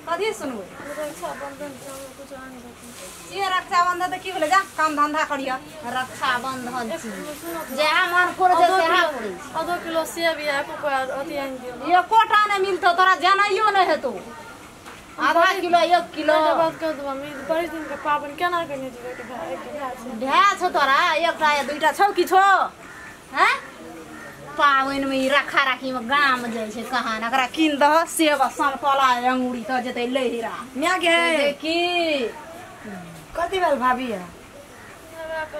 कथी सुनबै रक्षाबंधन कुछ आन ये रक्षाबंधन तो की भेलै जा काम धंधा करिया रक्षाबंधन जहाँ मन कर जे सेहा करै आधा किलो सेब या को अथी आन दियो एकोटा नहि मिलतौ तोरा जानैयो नहि हेतौ आधा किलो 1 किलो बात कर दो हम बड़ी दिन के पाबन केना करने जेबै के ढा छ तोरा एकटा या दुईटा छौ कि छौ हैं पावन में रखा राखी में गाम जाय छै कहां एकरा किन दह सेब संतोला अंगूरी त जेतै लहिरा म्या गे की कथी भेल भाभी है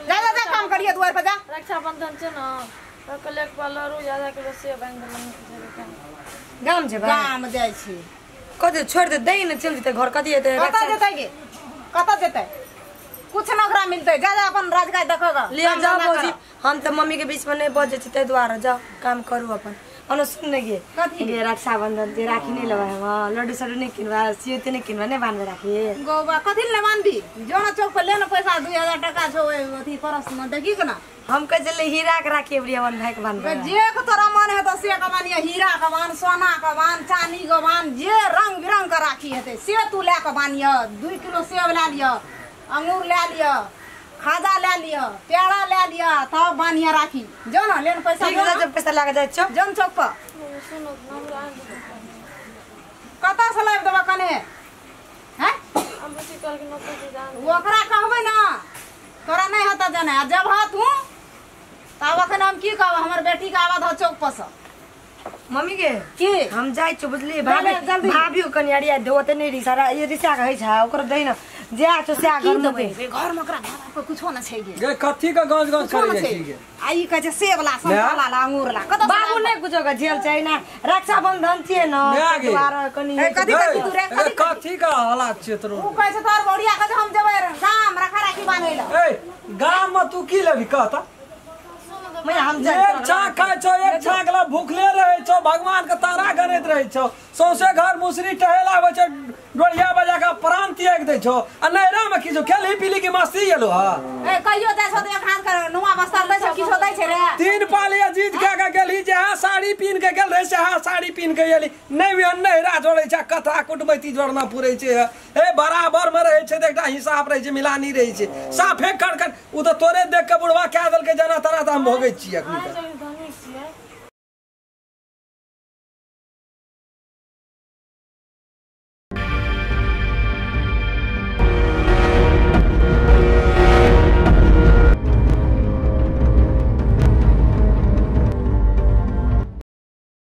जा जा काम करिए द्वार पे जा रक्षाबंधन छै न त कलेक पालरो ज्यादा किलो सेब आन दे गाम छै गाम जाय छै कथी छोड़ दे दई न चल जेते घर कथी हेतै कत जेतै गे कत जेतै कुछ न ओकरा मिलतै जा जा अपन राजगाय देखगा ले जाओ भौजी हम त मम्मी के बीच में नहीं बजे छी तै द्वारा जाओ काम करू अपन अनु सुन ने गे कथी गे रक्षाबंधन जे राखी नहीं लबा हम लड्डू सड्डू नहीं किनवा सियोते नहीं किनवा नहीं बांधे राखी गोबा कथी ले मानबी जोना चौक पे ले न पैसा 2000 टका छौ अथी परस न देखी के ना हम कह चले हीरा के राखी अबरी अपन भाई के बांध जे के तोरा मन है तो से के मानिए हीरा के बांध सोना के बांध चांदी के बांध जे रंग बिरंग के राखी हेतै से तू ले के बानिए 2 किलो सेब ले लियो अंगूर ले लियो खाजा ले लियो पेड़ा ले लियो तब बानिए राखी जो ना लेन पैसा ठीक है जब पैसा लाग जाय छ जन चौक पर सुनो हमरा आन दे कता से लाइब देबा कने हैं हम बेसी कल के नौकरी जान ओकरा कहबै ना तोरा नहीं होता जाने जब हा तू तब अखन हम की कहब हमर बेटी के आवा ध चौक पर से मम्मी के की हम जाय छ बुझली भाभी, भाभी जल्दी। भाभीओ कनियारिया देवते नहीं रिसारा ये रिसा है छ ओकर दई न जे आ छ से आ घर में दे घर में ओकरा घर पर कुछो न छै गे गे कथी का गांज गांज कुछो न करे छै छी गे आई कहे छै सेब ला संतरा ला अंगूर ला कत बाबू नहीं कुछ का जेल चाहिए ना रक्षाबंधन छिए न न्या गे। द्वारा कनी ए, कथी कथी तू रे ए, कथी का हालात छै तोरो ऊ कहे छै तोर बड़िया कहे हम जेबै गाम रखा राखी बांधै ला ए गाम में तू की लेबी कहता मैं हम एक जाय छाक खाय छो एक छाक ला भूखले रहे छो भगवान के तारा गनैत रहे छो सौसे घर मुसरी टहेला आबै छै डोरिया बजा के प्राण त्याग दै छो आ नैरा में की छो खेली पीली की मस्ती गेलो हा ए कहियो दे छौ एक हाथ कर नुआ बस्तर दै छौ किछो दै छै रे 3 पालिया जीत के गेली जे हा साड़ी पीन के गेल रहे से हा साड़ी पीन के गेली नहीं भी नैरा जोड़े छै कथा कुटबैती जोड़ना पुरै छै ए बराबर में रहे छै एकटा हिसाब रहे छै मिलानी रहे छै साफे खड़खड़ उ तो तोरे देख के बुढ़वा कह देल के जना तना त हम भोगै छी अखनी